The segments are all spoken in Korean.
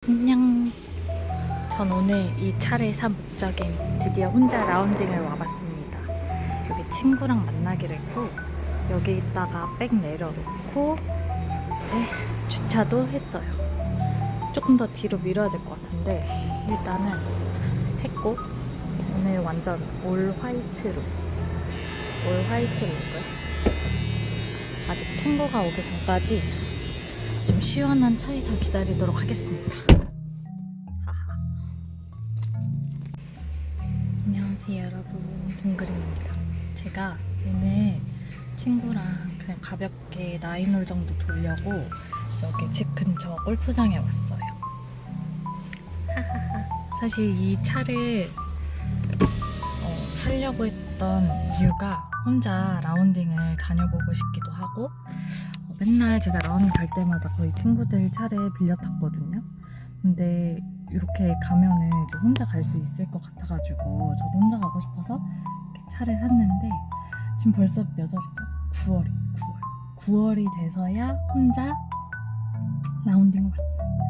안녕. 전 오늘 이 차를 산 목적인 드디어 혼자 라운딩을 와봤습니다. 여기 친구랑 만나기로 했고 여기 있다가 백 내려놓고 이제 주차도 했어요. 조금 더 뒤로 밀어야 될 것 같은데 일단은 했고 오늘 완전 올 화이트로 룩을 아직 친구가 오기 전까지 좀 시원한 차에서 기다리도록 하겠습니다. 하하. 안녕하세요 여러분, 동그림입니다. 제가 오늘 친구랑 그냥 가볍게 나인홀 정도 돌려고 여기 집 근처 골프장에 왔어요. 하하하. 사실 이 차를 살려고 했던 이유가 혼자 라운딩을 다녀보고 싶기도 하고 맨날 제가 라운딩 갈 때마다 거의 친구들 차를 빌려 탔거든요. 근데 이렇게 가면은 이제 혼자 갈 수 있을 것 같아가지고 저도 혼자 가고 싶어서 이렇게 차를 샀는데 지금 벌써 몇 월이죠? 9월이 돼서야 혼자 라운딩을 왔습니다.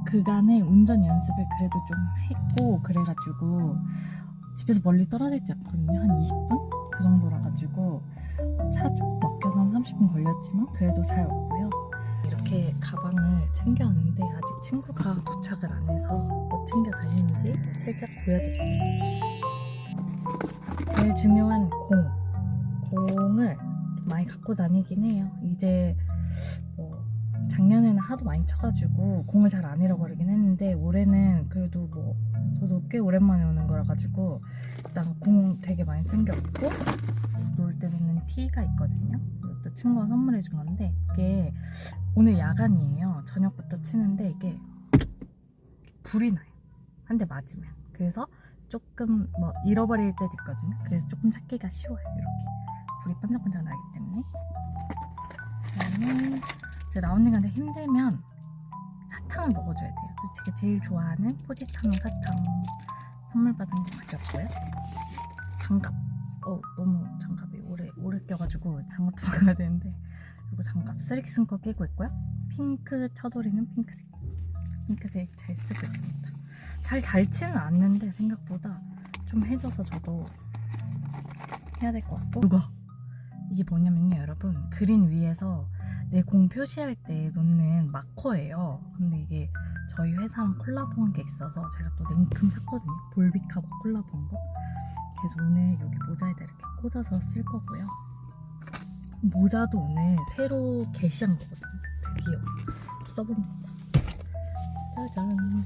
그간에 운전 연습을 그래도 좀 했고 그래가지고 집에서 멀리 떨어져 있지 않거든요. 한 20분? 그 정도라 가지고 차 좀 막혀서 한 30분 걸렸지만 그래도 잘 왔고요. 이렇게 가방을 챙겨왔는데 아직 친구가 도착을 안 해서 뭐 챙겨 다니는지 살짝 보여드릴게요. 제일 중요한 공을 많이 갖고 다니긴 해요. 이제 작년에는 하도 많이 쳐가지고 공을 잘 안 잃어버리긴 했는데 올해는 그래도 저도 꽤 오랜만에 오는 거라 가지고 일단 공 되게 많이 챙겨왔고 놀 때 입는 티가 있거든요. 이것도 친구가 선물해 준 건데 이게 오늘 야간이에요. 저녁부터 치는데 이게 불이 나요. 한 대 맞으면. 그래서 조금 잃어버릴 때도 있거든요. 그래서 조금 찾기가 쉬워요. 이렇게 불이 반짝반짝 나기 때문에. 그다음에 라운딩 하는데 힘들면 사탕을 먹어줘야 돼요. 그래서 제가 제일 좋아하는 포지타노 사탕 선물 받은 거 가져왔고요. 장갑. 너무 장갑이 오래 껴가지고 장갑도 바꿔야 되는데 그리고 장갑 쓰리슨 거 끼고 있고요. 핑크 쳐돌이는 핑크색 잘 쓰고 있습니다. 잘 닳지는 않는데 생각보다 좀 해져서 저도 해야 될 것 같고 이게 뭐냐면요 여러분, 그린 위에서 내 공 표시할 때 놓는 마커예요. 근데 이게 저희 회사랑 콜라보한 게 있어서 제가 또 냉큼 샀거든요. 볼비카와 콜라보한 거. 그래서 오늘 여기 모자에다 이렇게 꽂아서 쓸 거고요. 모자도 오늘 새로 게시한 거거든요. 드디어 써봅니다. 짜잔,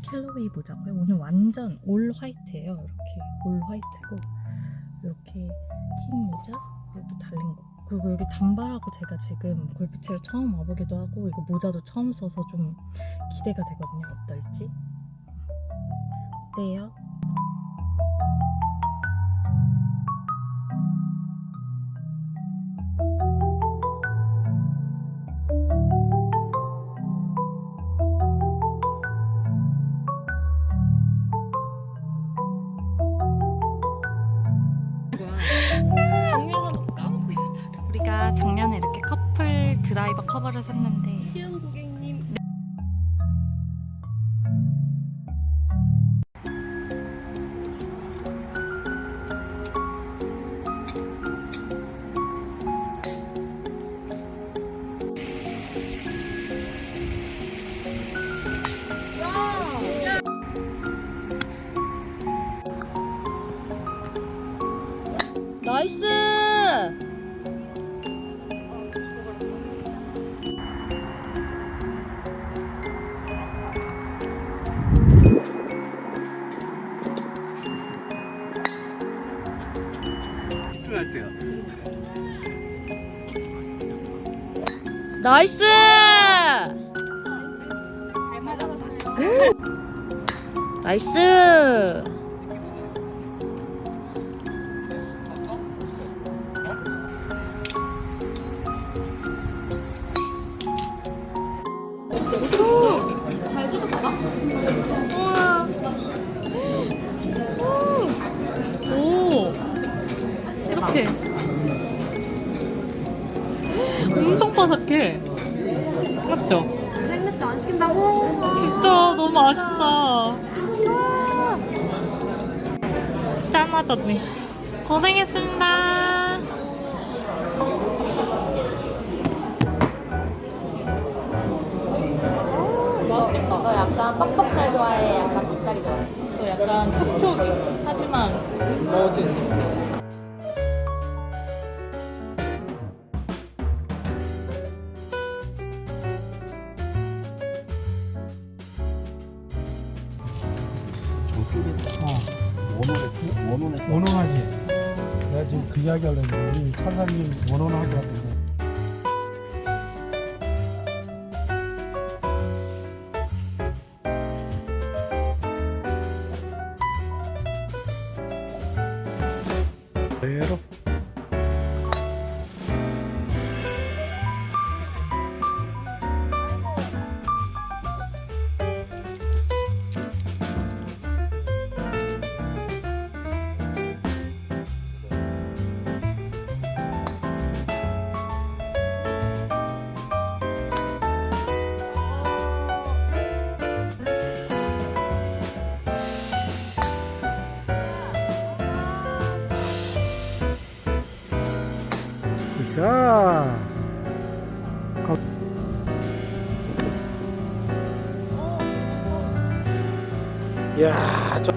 캘러웨이 모자고요. 오늘 완전 올 화이트예요. 이렇게 올 화이트고 이렇게 흰 모자 그리고 달린 거. 그리고 여기 단발하고 제가 지금 골프치러 처음 와보기도 하고 이거 모자도 처음 써서 좀 기대가 되거든요. 어떨지. 어때요? 작년에도 까먹고 있었다. 우리가 작년에 이렇게 커플 드라이버 커버를 샀는데 시은 고객님 나이스! 집중할 때요. 나이스! 나이스! 잘 찢었다. 우와. 오. 이렇게. 엄청 바삭해. 맞죠? 생맥주 맥주 안 시킨다고? 진짜 너무 아쉽다. 짠하잖니. 고생했습니다. 너 약간 뻑뻑살 좋아해? 약간 닭다리 좋아해? 저 약간 촉촉이. 하지만 뭐든. 원원하지. 내가 지금 그 이야기 하려고 우리 차사님 원원한 것 같은데. 그대로. 굿샷. 야, 저.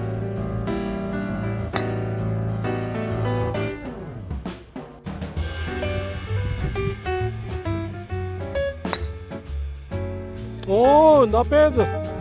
오, not bad.